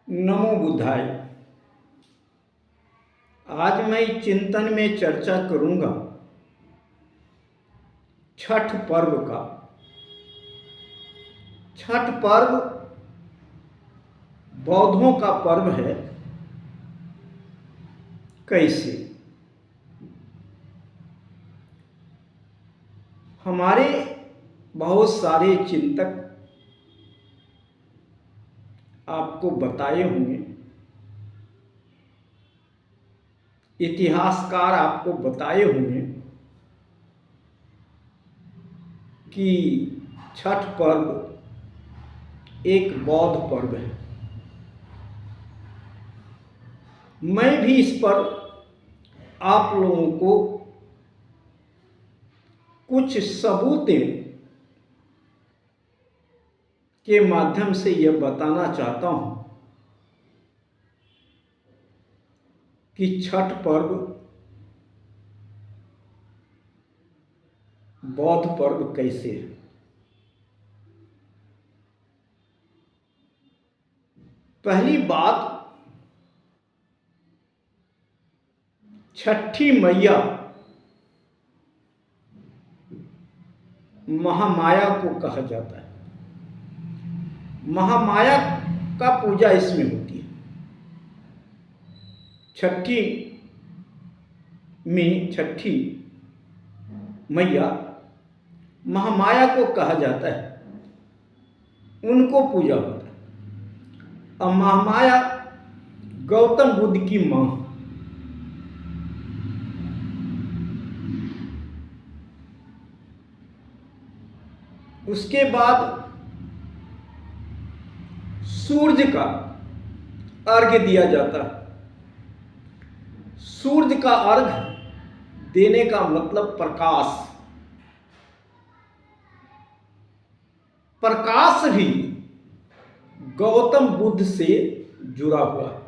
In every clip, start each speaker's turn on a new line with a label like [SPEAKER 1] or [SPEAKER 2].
[SPEAKER 1] नमो बुद्धाय। आज मैं चिंतन में चर्चा करूंगा छठ पर्व का। छठ पर्व बौद्धों का पर्व है। कैसे? हमारे बहुत सारे चिंतक आपको बताए होंगे, इतिहासकार आपको बताए होंगे कि छठ पर्व एक बौद्ध पर्व है। मैं भी इस पर आप लोगों को कुछ सबूतें के माध्यम से यह बताना चाहता हूं कि छठ पर्व बौद्ध पर्व कैसे है। पहली बात, छठी मैया महामाया को कहा जाता है। महामाया का पूजा इसमें होती है। छठी मैया महामाया को कहा जाता है, उनको पूजा होता है। अब महामाया गौतम बुद्ध की मां। उसके बाद सूर्य का अर्घ्य दिया जाता है। सूर्य का अर्घ्य देने का मतलब प्रकाश। प्रकाश भी गौतम बुद्ध से जुड़ा हुआ है।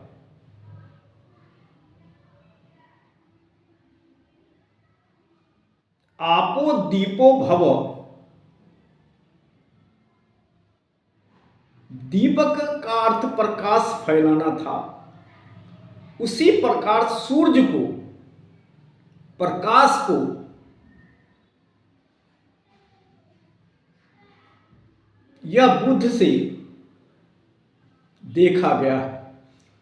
[SPEAKER 1] आपो दीपो भव, दीपक का अर्थ प्रकाश फैलाना था। उसी प्रकार सूर्य को, प्रकाश को यह बुद्ध से देखा गया है।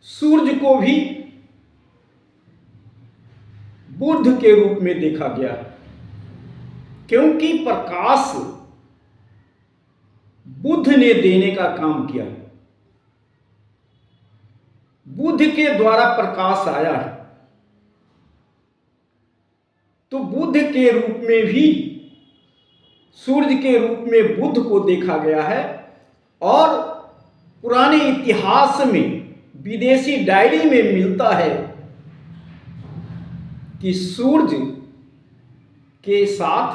[SPEAKER 1] सूर्य को भी बुद्ध के रूप में देखा गया है, क्योंकि प्रकाश बुद्ध ने देने का काम किया। बुद्ध के द्वारा प्रकाश आया है, तो बुद्ध के रूप में भी, सूर्य के रूप में बुद्ध को देखा गया है। और पुराने इतिहास में, विदेशी डायरी में मिलता है कि सूर्य के साथ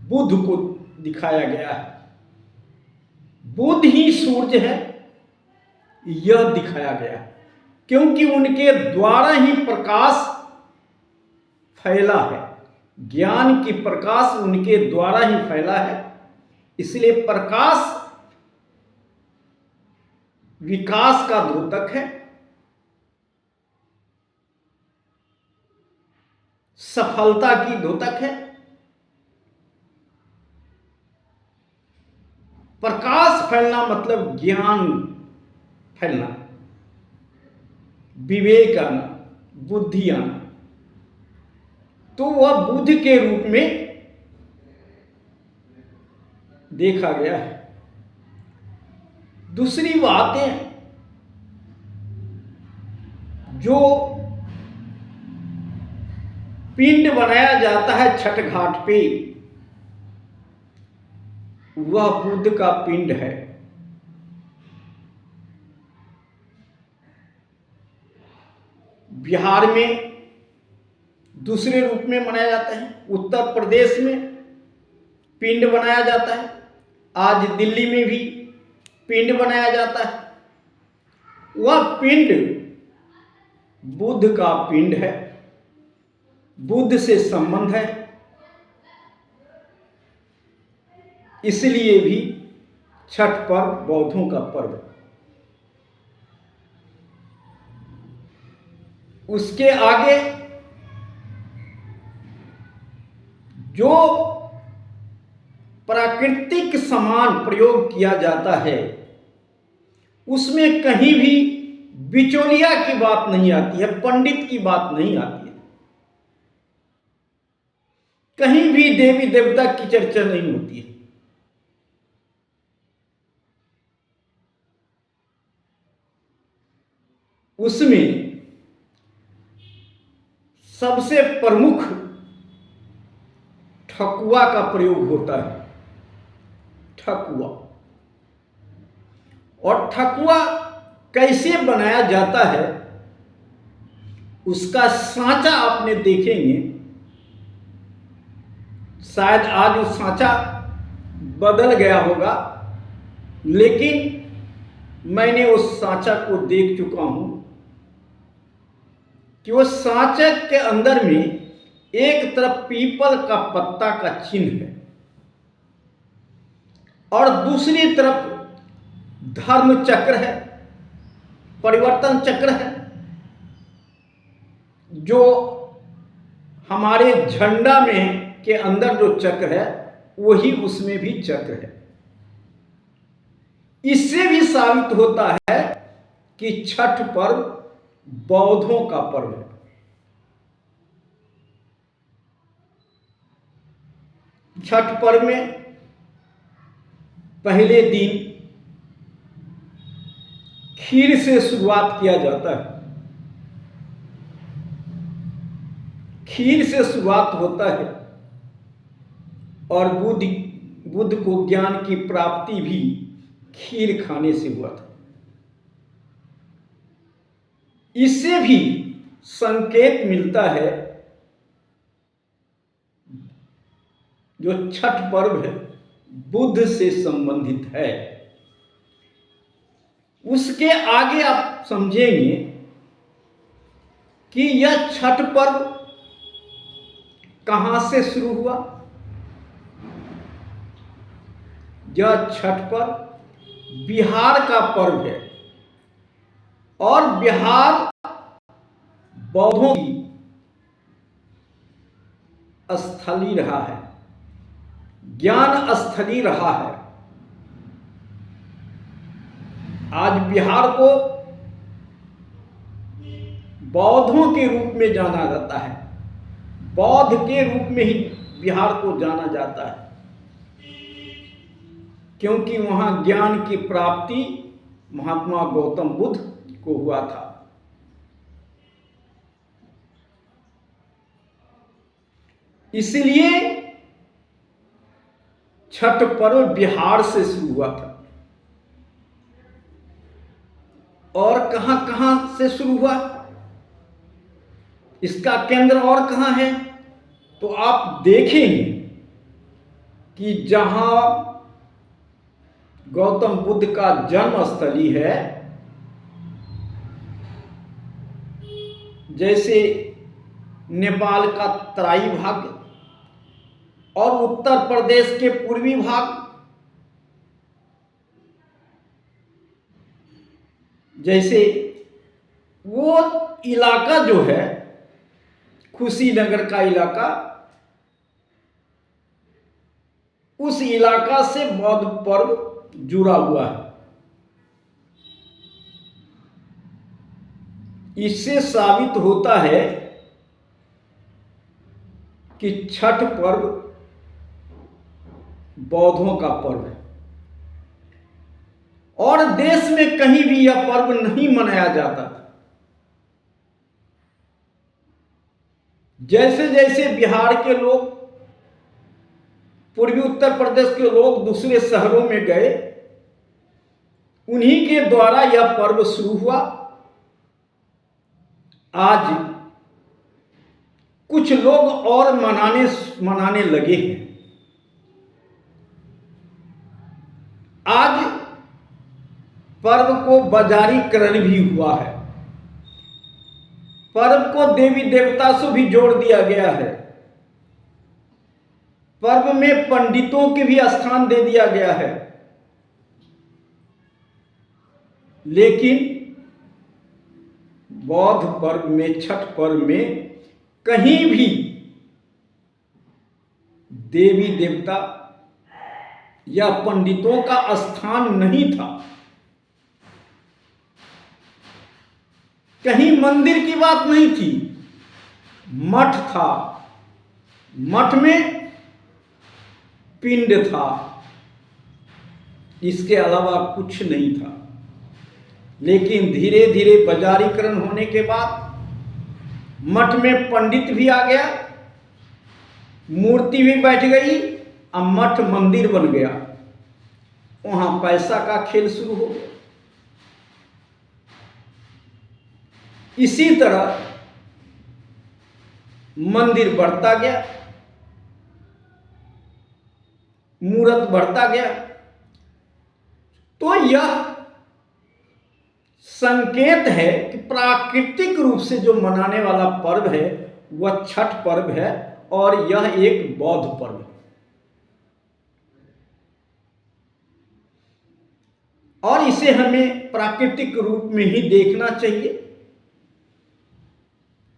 [SPEAKER 1] बुद्ध को दिखाया गया है। बुद्ध ही सूर्य है, यह दिखाया गया है, क्योंकि उनके द्वारा ही प्रकाश फैला है। ज्ञान की प्रकाश उनके द्वारा ही फैला है। इसलिए प्रकाश विकास का द्योतक है, सफलता की द्योतक है। प्रकाश फैलना मतलब ज्ञान फैलना, विवेक आना, बुद्धि आना। तो वह बुद्ध के रूप में देखा गया है। दूसरी बातें, जो पिंड बनाया जाता है छठ घाट पे, वह बुद्ध का पिंड है। बिहार में दूसरे रूप में मनाया जाता है। उत्तर प्रदेश में पिंड बनाया जाता है। आज दिल्ली में भी पिंड बनाया जाता है। वह पिंड बुद्ध का पिंड है, बुद्ध से संबंध है। इसलिए भी छठ पर्व बौद्धों का पर्व है। उसके आगे जो प्राकृतिक सामान प्रयोग किया जाता है उसमें कहीं भी बिचौलिया की बात नहीं आती है, पंडित की बात नहीं आती है, कहीं भी देवी देवता की चर्चा नहीं होती है। उसमें सबसे प्रमुख ठकुआ का प्रयोग होता है। ठकुआ, और ठकुआ कैसे बनाया जाता है उसका सांचा आपने देखेंगे। शायद आज वो सांचा बदल गया होगा, लेकिन मैंने उस सांचा को देख चुका हूं कि वो सांचे के अंदर में एक तरफ पीपल का पत्ता का चिन्ह है और दूसरी तरफ धर्म चक्र है, परिवर्तन चक्र है। जो हमारे झंडा में के अंदर जो चक्र है वही उसमें भी चक्र है। इससे भी साबित होता है कि छठ पर्व बौद्धों का पर्व है। छठ पर्व में पहले दिन खीर से शुरुआत किया जाता है। खीर से शुरुआत होता है और बुद्ध को ज्ञान की प्राप्ति भी खीर खाने से हुआ था। इससे भी संकेत मिलता है जो छठ पर्व है बुद्ध से संबंधित है। उसके आगे आप समझेंगे कि यह छठ पर्व कहां से शुरू हुआ। यह छठ पर्व बिहार का पर्व है और बिहार बौद्धों की स्थली रहा है, ज्ञान स्थली रहा है। आज बिहार को बौद्धों के रूप में जाना जाता है, बौद्ध के रूप में ही बिहार को जाना जाता है, क्योंकि वहां ज्ञान की प्राप्ति महात्मा गौतम बुद्ध को हुआ था। इसलिए छठ पर्व बिहार से शुरू हुआ था। और कहां कहां से शुरू हुआ, इसका केंद्र और कहां है, तो आप देखेंगे कि जहां गौतम बुद्ध का जन्म स्थली है, जैसे नेपाल का तराई भाग और उत्तर प्रदेश के पूर्वी भाग, जैसे वो इलाका जो है कुशीनगर का इलाका, उस इलाका से बौद्ध पर्व जुड़ा हुआ है। इससे साबित होता है कि छठ पर्व बौद्धों का पर्व है और देश में कहीं भी यह पर्व नहीं मनाया जाता था। जैसे जैसे बिहार के लोग, पूर्वी उत्तर प्रदेश के लोग दूसरे शहरों में गए, उन्हीं के द्वारा यह पर्व शुरू हुआ। आज कुछ लोग और मनाने लगे हैं। आज पर्व को बाजारीकरण भी हुआ है, पर्व को देवी देवता से भी जोड़ दिया गया है, पर्व में पंडितों के भी स्थान दे दिया गया है। लेकिन बौद्ध पर्व में, छठ पर्व में कहीं भी देवी देवता या पंडितों का स्थान नहीं था। कहीं मंदिर की बात नहीं थी, मठ था, मठ में पिंड था, इसके अलावा कुछ नहीं था। लेकिन धीरे धीरे बाजारीकरण होने के बाद मठ में पंडित भी आ गया, मूर्ति भी बैठ गई, अब मठ मंदिर बन गया। वहां पैसा का खेल शुरू हो गया। इसी तरह मंदिर बढ़ता गया, मूर्त बढ़ता गया। तो यह संकेत है कि प्राकृतिक रूप से जो मनाने वाला पर्व है वह छठ पर्व है, और यह एक बौद्ध पर्व है। और इसे हमें प्राकृतिक रूप में ही देखना चाहिए।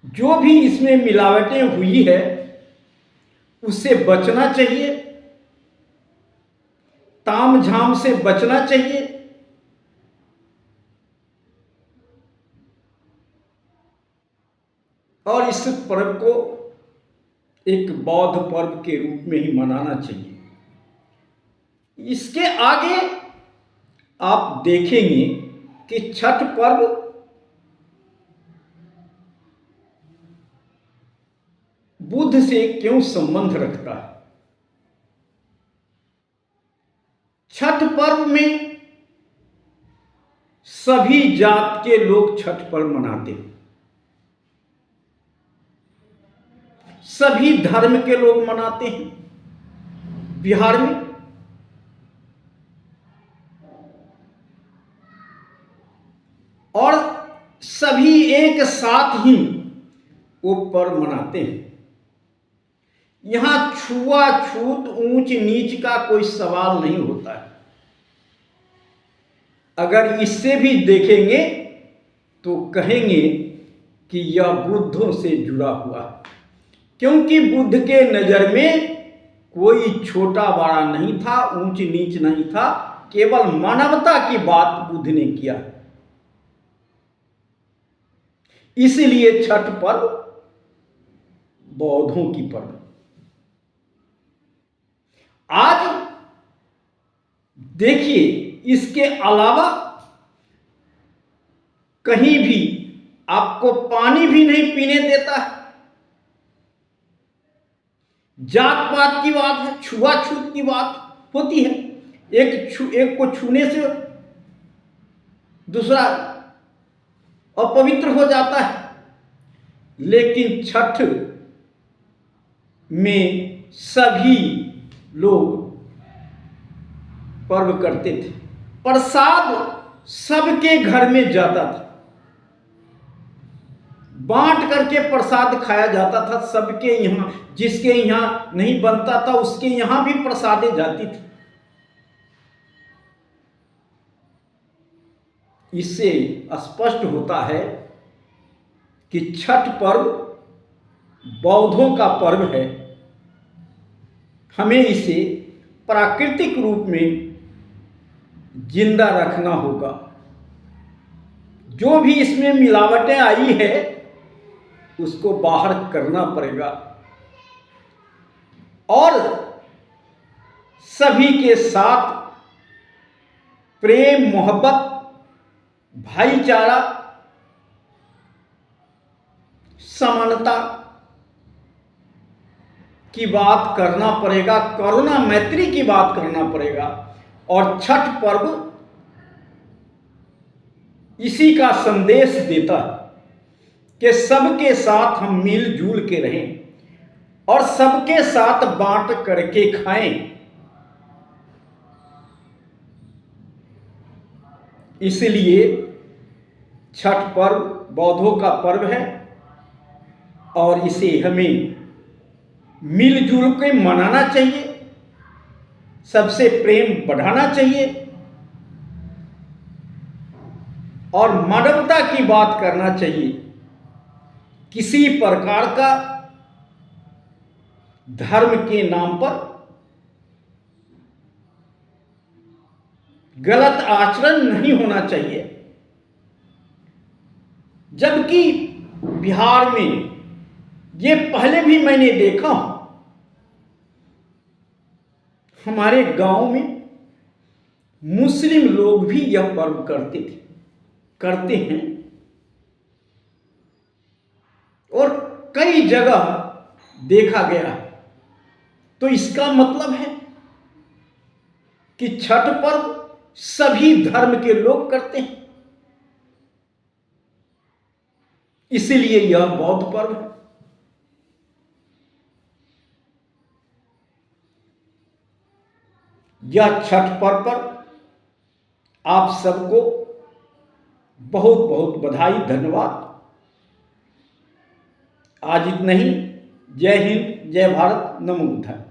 [SPEAKER 1] जो भी इसमें मिलावटें हुई है उससे बचना चाहिए, ताम झाम से बचना चाहिए। और इस पर्व को एक बौद्ध पर्व के रूप में ही मनाना चाहिए। इसके आगे आप देखेंगे कि छठ पर्व बुद्ध से क्यों संबंध रखता है। छठ पर्व में सभी जात के लोग छठ पर्व मनाते हैं, सभी धर्म के लोग मनाते हैं बिहार में। और सभी एक साथ ही वो पर्व मनाते हैं। यहां छुआछूत, ऊंच नीच का कोई सवाल नहीं होता है। अगर इससे भी देखेंगे तो कहेंगे कि यह बुद्धों से जुड़ा हुआ है, क्योंकि बुद्ध के नजर में कोई छोटा बड़ा नहीं था, ऊंच नीच नहीं था, केवल मानवता की बात बुद्ध ने किया। इसलिए छठ पर्व बौद्धों की पर्व। आज देखिए, इसके अलावा कहीं भी आपको पानी भी नहीं पीने देता है। जात पात की बात है, छुआछूत की बात होती है। एक को छूने से दूसरा अपवित्र हो जाता है। लेकिन छठ में सभी लोग पर्व करते थे। प्रसाद सबके घर में जाता था, बांट करके प्रसाद खाया जाता था सबके यहां। जिसके यहां नहीं बनता था उसके यहां भी प्रसादें जाती थी। इससे स्पष्ट होता है कि छठ पर्व बौद्धों का पर्व है। हमें इसे प्राकृतिक रूप में जिंदा रखना होगा। जो भी इसमें मिलावटें आई है उसको बाहर करना पड़ेगा, और सभी के साथ प्रेम, मोहब्बत, भाईचारा, समानता की बात करना पड़ेगा, करुणा मैत्री की बात करना पड़ेगा। और छठ पर्व इसी का संदेश देता है कि सबके साथ हम मिलजुल के रहें और सबके साथ बांट करके खाएं। इसलिए छठ पर्व बौद्धों का पर्व है, और इसे हमें मिलजुल के मनाना चाहिए, सबसे प्रेम बढ़ाना चाहिए। और मानवता की बात करना चाहिए। किसी प्रकार का धर्म के नाम पर गलत आचरण नहीं होना चाहिए। जबकि बिहार में ये पहले भी मैंने देखा हूं, हमारे गांव में मुस्लिम लोग भी यह पर्व करते हैं और कई जगह देखा गया। तो इसका मतलब है कि छठ पर्व सभी धर्म के लोग करते हैं, इसीलिए यह बौद्ध पर्व है। यह छठ पर्व पर आप सबको बहुत बहुत बधाई, धन्यवाद। आज इतना ही। जय हिंद, जय भारत, नमो बुद्धाय।